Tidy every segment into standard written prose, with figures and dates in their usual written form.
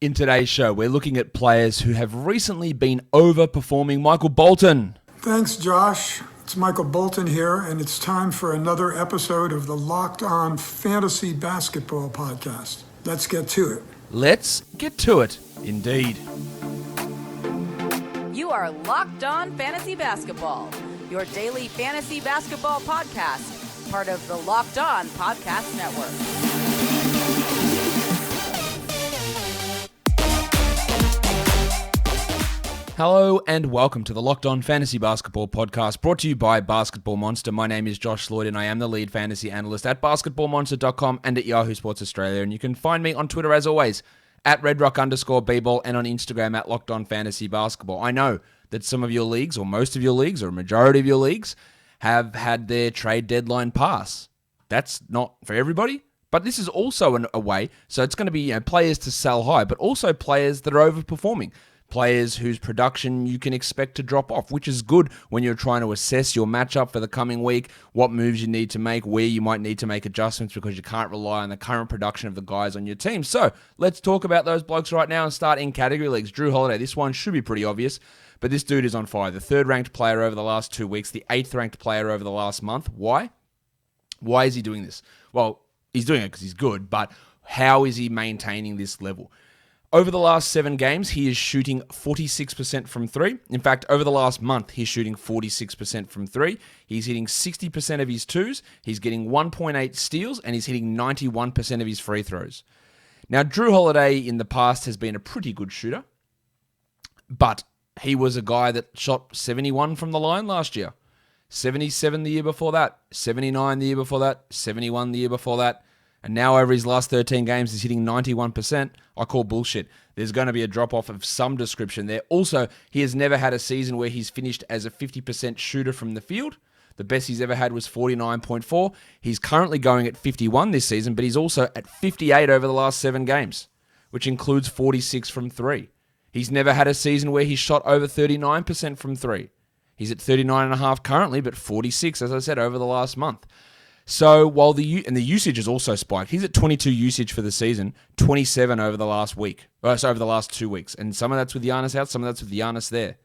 In today's show, we're looking at players who have recently been overperforming. Michael Bolton. Thanks, Josh. It's Michael Bolton here, and it's time for another episode of the Locked On Fantasy Basketball Podcast. Let's get to it. Let's get to it, indeed. You are Locked On Fantasy Basketball, your daily fantasy basketball podcast, part of the Locked On Podcast Network. Hello and welcome to the Locked On Fantasy Basketball Podcast, brought to you by Basketball Monster. My name is Josh Lloyd and I am the lead fantasy analyst at basketballmonster.com and at Yahoo Sports Australia. And you can find me on Twitter as always at redrock_bball and on Instagram at Locked On Fantasy Basketball. I know that some of your leagues, or most of your leagues, or a majority of your leagues have had their trade deadline pass. That's not for everybody, but this is also a way. So it's going to be players to sell high, but also players that are overperforming. Players whose production you can expect to drop off, which is good when you're trying to assess your matchup for the coming week, what moves you need to make, where you might need to make adjustments because you can't rely on the current production of the guys on your team. So let's talk about those blokes right now and start in category leagues. Jrue Holiday, this one should be pretty obvious, but this dude is on fire. The third-ranked player over the last 2 weeks, the eighth-ranked player over the last month. Why? Why is he doing this? Well, he's doing it because he's good, but how is he maintaining this level? Over the last 7 games, he is shooting 46% from 3. In fact, over the last month, he's shooting 46% from 3. He's hitting 60% of his twos. He's getting 1.8 steals, and he's hitting 91% of his free throws. Now, Jrue Holiday in the past has been a pretty good shooter, but he was a guy that shot 71 from the line last year, 77 the year before that, 79 the year before that, 71 the year before that. And now over his last 13 games, he's hitting 91%. I call bullshit. There's going to be a drop-off of some description there. Also, he has never had a season where he's finished as a 50% shooter from the field. The best he's ever had was 49.4. He's currently going at 51 this season, but he's also at 58 over the last 7 games, which includes 46 from 3. He's never had a season where he's shot over 39% from 3. He's at 39.5 currently, but 46, as I said, over the last month. So while the usage has also spiked, he's at 22 usage for the season, 27 over the last week, over the last 2 weeks, and some of that's with Giannis out, some of that's with Giannis there.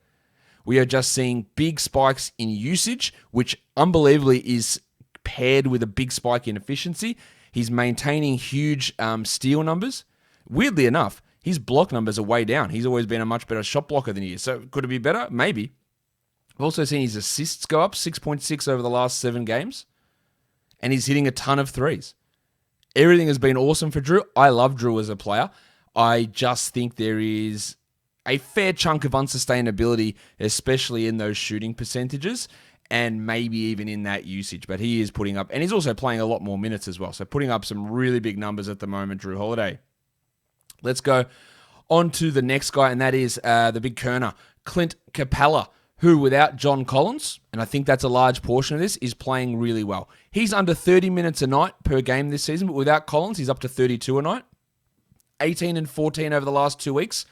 We are just seeing big spikes in usage, which unbelievably is paired with a big spike in efficiency. He's maintaining huge steal numbers. Weirdly enough, his block numbers are way down. He's always been a much better shot blocker than he is. So could it be better? Maybe. I've also seen his assists go up 6.6 over the last 7 games. And he's hitting a ton of threes. Everything has been awesome for Jrue. I love Jrue as a player. I just think there is a fair chunk of unsustainability, especially in those shooting percentages, and maybe even in that usage. But he is putting up, and he's also playing a lot more minutes as well. So putting up some really big numbers at the moment, Jrue Holiday. Let's go on to the next guy, and that is the big Kerner, Clint Capela, who without John Collins, and I think that's a large portion of this, is playing really well. He's under 30 minutes a night per game this season, but without Collins, he's up to 32 a night. 18 and 14 over the last 2 weeks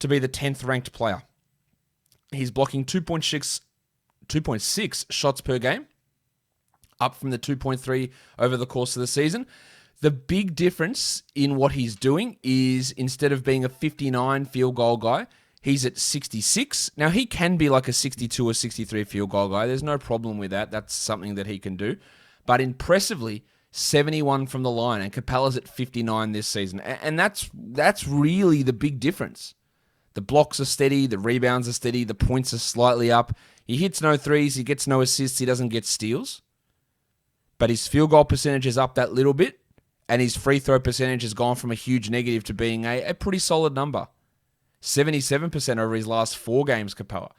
to be the 10th ranked player. He's blocking 2.6 shots per game, up from the 2.3 over the course of the season. The big difference in what he's doing is instead of being a 59 field goal guy, he's at 66. Now, he can be like a 62 or 63 field goal guy. There's no problem with that. That's something that he can do. But impressively, 71 from the line, and Capela's at 59 this season. And that's really the big difference. The blocks are steady, the rebounds are steady, the points are slightly up. He hits no threes, he gets no assists, he doesn't get steals. But his field goal percentage is up that little bit, and his free throw percentage has gone from a huge negative to being a pretty solid number. 77% over his last 4 games, Capela.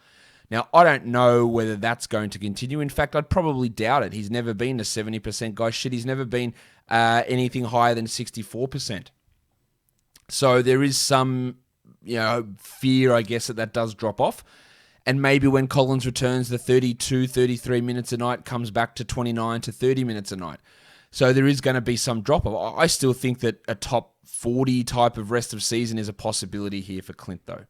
Now, I don't know whether that's going to continue. In fact, I'd probably doubt it. He's never been a 70% guy. Shit, he's never been anything higher than 64%. So there is some, fear, I guess, that does drop off. And maybe when Collins returns, the 32, 33 minutes a night comes back to 29 to 30 minutes a night. So there is going to be some drop-off. I still think that a top 40 type of rest of season is a possibility here for Clint, though.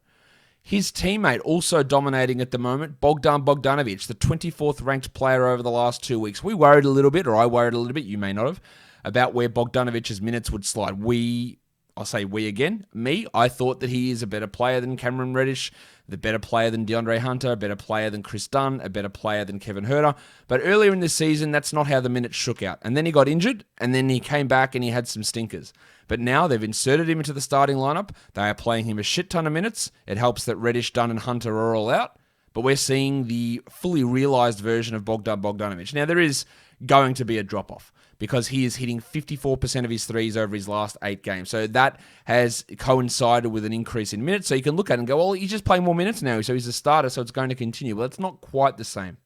His teammate also dominating at the moment, Bogdanovic, the 24th ranked player over the last 2 weeks. We worried a little bit, or I worried a little bit, you may not have, about where Bogdanovic's minutes would slide. We I'll say we again. Me, I thought that he is a better player than Cameron Reddish, the better player than DeAndre Hunter, a better player than Chris Dunn, a better player than Kevin Huerter. But earlier in the season, that's not how the minutes shook out. And then he got injured, and then he came back and he had some stinkers. But now they've inserted him into the starting lineup. They are playing him a shit ton of minutes. It helps that Reddish, Dunn, and Hunter are all out. But we're seeing the fully realized version of Bogdanovic. Now, there is going to be a drop-off because he is hitting 54% of his threes over his last 8 games. So that has coincided with an increase in minutes. So you can look at it and go, well, he's just playing more minutes now, so he's a starter, so it's going to continue. Well, it's not quite the same.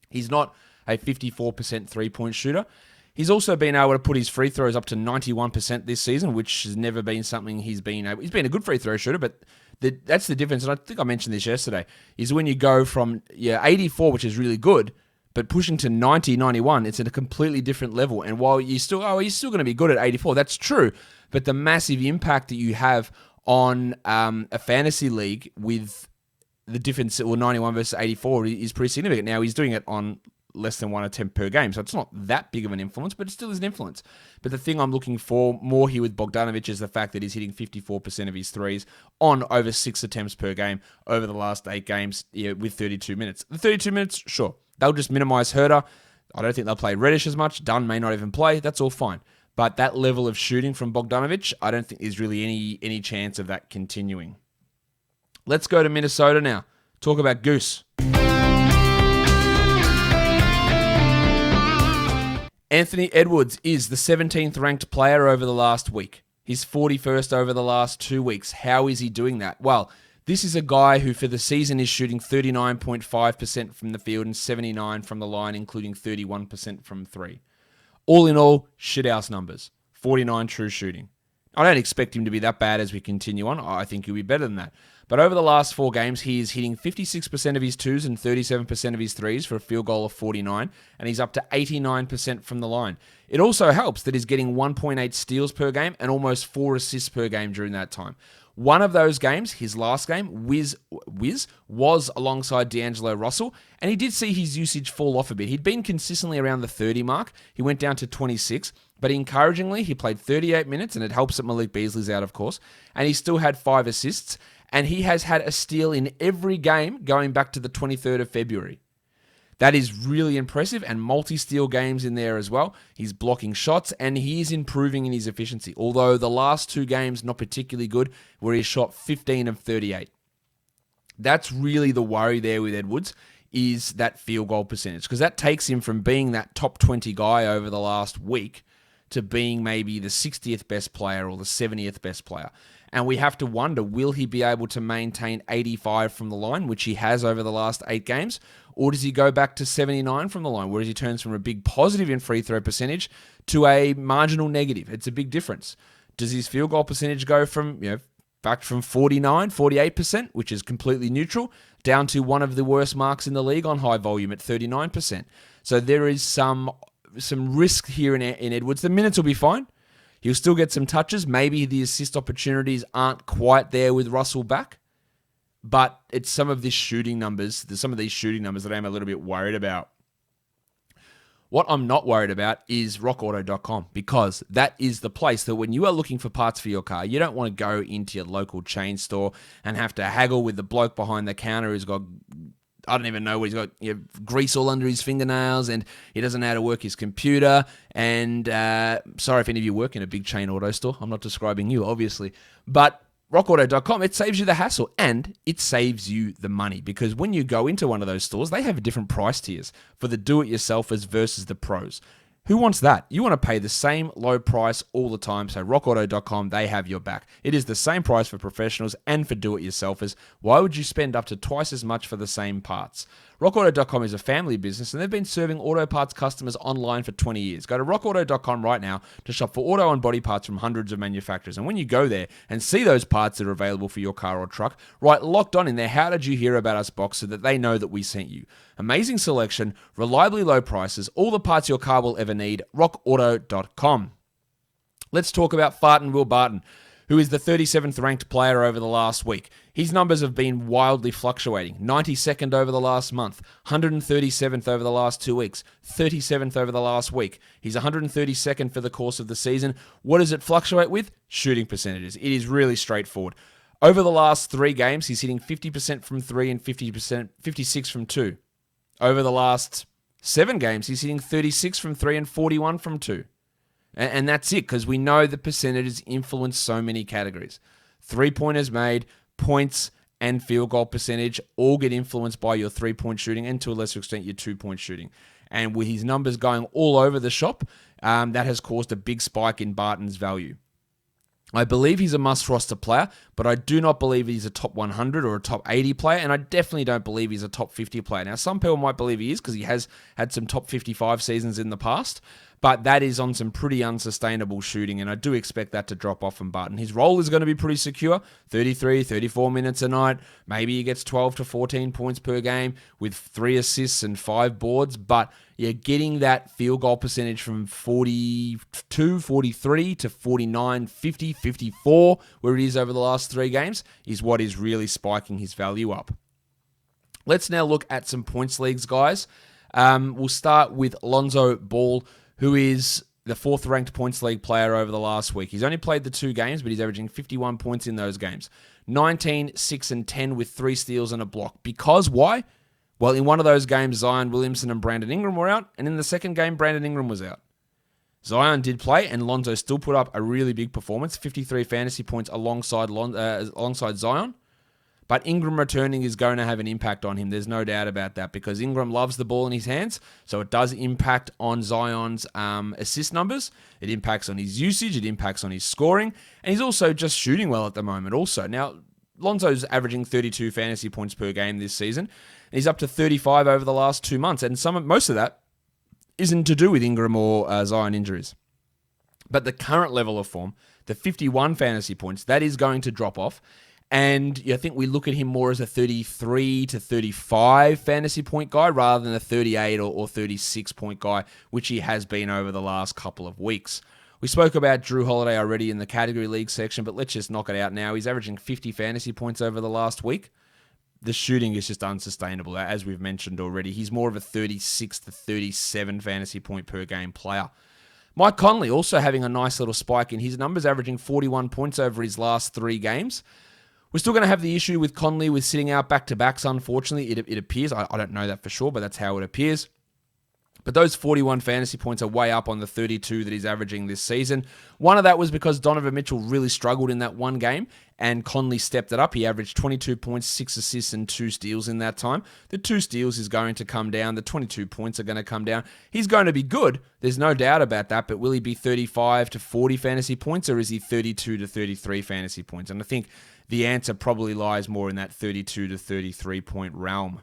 He's not a 54% three-point shooter. He's also been able to put his free throws up to 91% this season, which has never been something he's been able. He's been a good free throw shooter, but that's the difference. And I think I mentioned this yesterday, is when you go from 84, which is really good, but pushing to 90, 91, it's at a completely different level. And while he's still going to be good at 84, that's true. But the massive impact that you have on a fantasy league with the difference, or 91 versus 84, is pretty significant. Now, he's doing it on less than 1 attempt per game, so it's not that big of an influence, but it still is an influence. But the thing I'm looking for more here with Bogdanovic is the fact that he's hitting 54% of his threes on over 6 attempts per game over the last 8 games with 32 minutes. The 32 minutes, sure. They'll just minimize Huerter. I don't think they'll play Reddish as much. Dunn may not even play. That's all fine. But that level of shooting from Bogdanovic, I don't think there's really any chance of that continuing. Let's go to Minnesota now. Talk about Goose. Anthony Edwards is the 17th ranked player over the last week. He's 41st over the last 2 weeks. How is he doing that? Well, this is a guy who for the season is shooting 39.5% from the field and 79% from the line, including 31% from 3. All in all, shithouse numbers. 49 true shooting. I don't expect him to be that bad as we continue on. I think he'll be better than that. But over the last 4 games, he is hitting 56% of his 2s and 37% of his 3s for a field goal of 49, and he's up to 89% from the line. It also helps that he's getting 1.8 steals per game and almost 4 assists per game during that time. One of those games, his last game, Wiz, was alongside D'Angelo Russell, and he did see his usage fall off a bit. He'd been consistently around the 30 mark. He went down to 26, but encouragingly, he played 38 minutes, and it helps that Malik Beasley's out, of course, and he still had 5 assists, and he has had a steal in every game going back to the 23rd of February. That is really impressive, and multi-steal games in there as well. He's blocking shots, and he is improving in his efficiency, although the last 2 games not particularly good, where he shot 15 of 38. That's really the worry there with Edwards, is that field goal percentage, because that takes him from being that top 20 guy over the last week to being maybe the 60th best player or the 70th best player. And we have to wonder, will he be able to maintain 85 from the line, which he has over the last 8 games, or does he go back to 79 from the line, whereas he turns from a big positive in free throw percentage to a marginal negative? It's a big difference. Does his field goal percentage go from, back from 48%, which is completely neutral, down to one of the worst marks in the league on high volume at 39%? So there is some risk here in Edwards. The minutes will be fine. He'll still get some touches. Maybe the assist opportunities aren't quite there with Russell back. But it's some of these shooting numbers that I'm a little bit worried about. What I'm not worried about is rockauto.com, because that is the place that when you are looking for parts for your car, you don't want to go into your local chain store and have to haggle with the bloke behind the counter who's got, I don't even know what he's got, grease all under his fingernails, and he doesn't know how to work his computer. And sorry if any of you work in a big chain auto store. I'm not describing you, obviously. But rockauto.com, it saves you the hassle and it saves you the money, because when you go into one of those stores, they have different price tiers for the do-it-yourselfers versus the pros. Who wants that? You want to pay the same low price all the time, so rockauto.com, they have your back. It is the same price for professionals and for do-it-yourselfers. Why would you spend up to twice as much for the same parts? RockAuto.com is a family business, and they've been serving auto parts customers online for 20 years. Go to rockauto.com right now to shop for auto and body parts from hundreds of manufacturers. And when you go there and see those parts that are available for your car or truck, write Locked On in there, "How did you hear about us?" box, so that they know that we sent you. Amazing selection, reliably low prices, all the parts your car will ever need. rockauto.com. Let's talk about Barton, who is the 37th ranked player over the last week. His numbers have been wildly fluctuating. 92nd over the last month, 137th over the last 2 weeks, 37th over the last week. He's 132nd for the course of the season. What does it fluctuate with? Shooting percentages. It is really straightforward. Over the last 3 games, he's hitting 50% from 3 and 56 from 2. Over the last 7 games, he's hitting 36 from 3 and 41 from 2. And that's it, because we know the percentages influence so many categories. 3-pointers made, points, and field goal percentage all get influenced by your 3-point shooting and to a lesser extent your 2-point shooting. And with his numbers going all over the shop, that has caused a big spike in Barton's value. I believe he's a must-roster player, but I do not believe he's a top 100 or a top 80 player, and I definitely don't believe he's a top 50 player. Now, some people might believe he is because he has had some top 55 seasons in the past, but that is on some pretty unsustainable shooting, and I do expect that to drop off from Barton. His role is going to be pretty secure, 33, 34 minutes a night. Maybe he gets 12 to 14 points per game with 3 assists and 5 boards, but you're getting that field goal percentage from 42, 43 to 49, 50, 54, where it is over the last 3 games, is what is really spiking his value up. Let's now look at some points leagues, guys. We'll start with Lonzo Ball, who is the 4th ranked points league player over the last week. He's only played the 2 games, but he's averaging 51 points in those games. 19, 6, and 10 with 3 steals and a block. Because why? Well, in one of those games, Zion Williamson and Brandon Ingram were out, and in the second game, Brandon Ingram was out. Zion did play, and Lonzo still put up a really big performance, 53 fantasy points alongside Zion. But Ingram returning is going to have an impact on him. There's no doubt about that, because Ingram loves the ball in his hands, so it does impact on Zion's assist numbers. It impacts on his usage. It impacts on his scoring, and he's also just shooting well at the moment also. Now, Lonzo's averaging 32 fantasy points per game this season, and he's up to 35 over the last 2 months, and most of that isn't to do with Ingram or Zion injuries. But the current level of form, the 51 fantasy points, that is going to drop off. And I think we look at him more as a 33 to 35 fantasy point guy rather than a 38 or 36 point guy, which he has been over the last couple of weeks. We spoke about Jrue Holiday already in the category league section, but let's just knock it out now. He's averaging 50 fantasy points over the last week. The shooting is just unsustainable, as we've mentioned already. He's more of a 36 to 37 fantasy point per game player. Mike Conley also having a nice little spike in his numbers, averaging 41 points over his last 3 games. We're still going to have the issue with Conley with sitting out back-to-backs, unfortunately. It appears. I don't know that for sure, but that's how it appears. But those 41 fantasy points are way up on the 32 that he's averaging this season. One of that was because Donovan Mitchell really struggled in that one game, and Conley stepped it up. He averaged 22 points, 6 assists, and 2 steals in that time. The 2 steals is going to come down. The 22 points are going to come down. He's going to be good. There's no doubt about that, but will he be 35 to 40 fantasy points, or is he 32 to 33 fantasy points? And I think the answer probably lies more in that 32 to 33 point realm.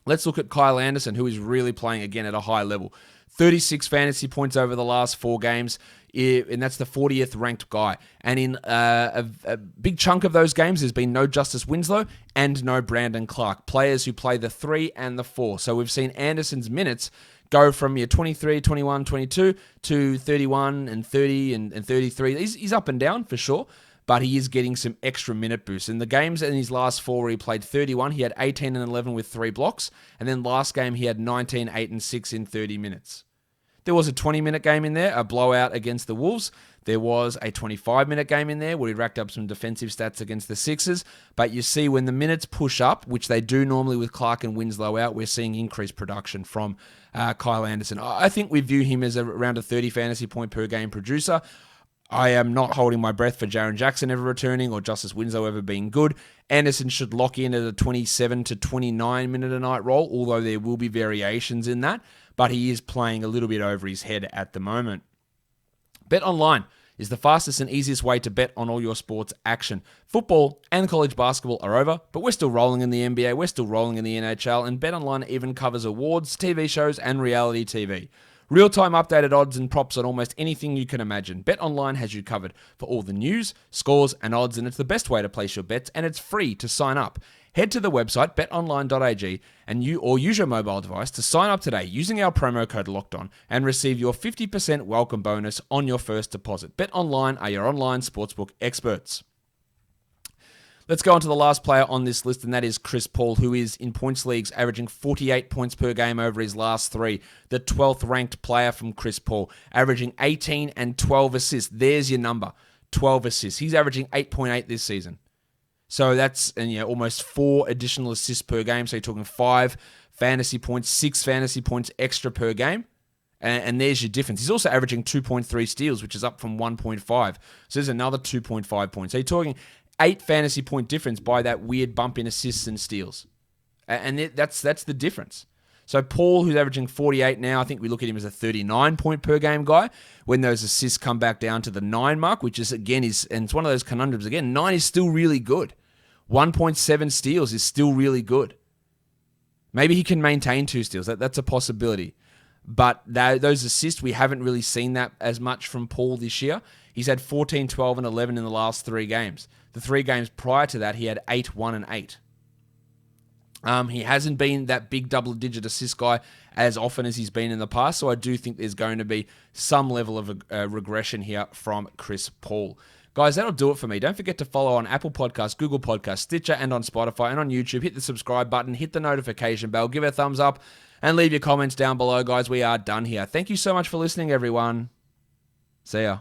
Let's look at Kyle Anderson, who is really playing again at a high level. 36 fantasy points over the last 4 games, and that's the 40th ranked guy. And in a big chunk of those games, there's been no Justice Winslow and no Brandon Clark, players who play the 3 and the 4. So we've seen Anderson's minutes go from 23, 21, 22 to 31 and 30 and 33. He's up and down for sure, but he is getting some extra minute boosts. In the games in his last 4 where he played 31, he had 18 and 11 with 3 blocks. And then last game, he had 19, 8, and 6 in 30 minutes. There was a 20-minute game in there, a blowout against the Wolves. There was a 25-minute game in there where he racked up some defensive stats against the Sixers. But you see when the minutes push up, which they do normally with Clark and Winslow out, we're seeing increased production from Kyle Anderson. I think we view him as around a 30 fantasy point per game producer. I am not holding my breath for Jaren Jackson ever returning or Justice Winslow ever being good. Anderson should lock in at a 27 to 29 minute a night role, although there will be variations in that, but he is playing a little bit over his head at the moment. Bet Online is the fastest and easiest way to bet on all your sports action. Football and college basketball are over, but we're still rolling in the NBA, we're still rolling in the NHL, and Bet Online even covers awards, TV shows, and reality TV. Real-time updated odds and props on almost anything you can imagine. BetOnline has you covered for all the news, scores, and odds, and it's the best way to place your bets, and it's free to sign up. Head to the website betonline.ag and use your mobile device to sign up today using our promo code LOCKEDON and receive your 50% welcome bonus on your first deposit. BetOnline are your online sportsbook experts. Let's go on to the last player on this list, and that is Chris Paul, who is in points leagues averaging 48 points per game over his last 3. The 12th ranked player from Chris Paul, averaging 18 and 12 assists. There's your number, 12 assists. He's averaging 8.8 this season. So that's almost 4 additional assists per game. So you're talking 5 fantasy points, 6 fantasy points extra per game. And there's your difference. He's also averaging 2.3 steals, which is up from 1.5. So there's another 2.5 points. So you're talking 8 fantasy point difference by that weird bump in assists and steals. And that's the difference. So Paul, who's averaging 48 now, I think we look at him as a 39 point per game guy. When those assists come back down to the 9 mark, which is, again, and it's one of those conundrums. Again, 9 is still really good. 1.7 steals is still really good. Maybe he can maintain 2 steals. That's a possibility. But those assists, we haven't really seen that as much from Paul this year. He's had 14, 12, and 11 in the last 3 games. The 3 games prior to that, he had 8, 1, and 8. He hasn't been that big double-digit assist guy as often as he's been in the past, so I do think there's going to be some level of regression here from Chris Paul. Guys, that'll do it for me. Don't forget to follow on Apple Podcasts, Google Podcasts, Stitcher, and on Spotify, and on YouTube. Hit the subscribe button, hit the notification bell, give it a thumbs up, and leave your comments down below, guys. We are done here. Thank you so much for listening, everyone. See ya.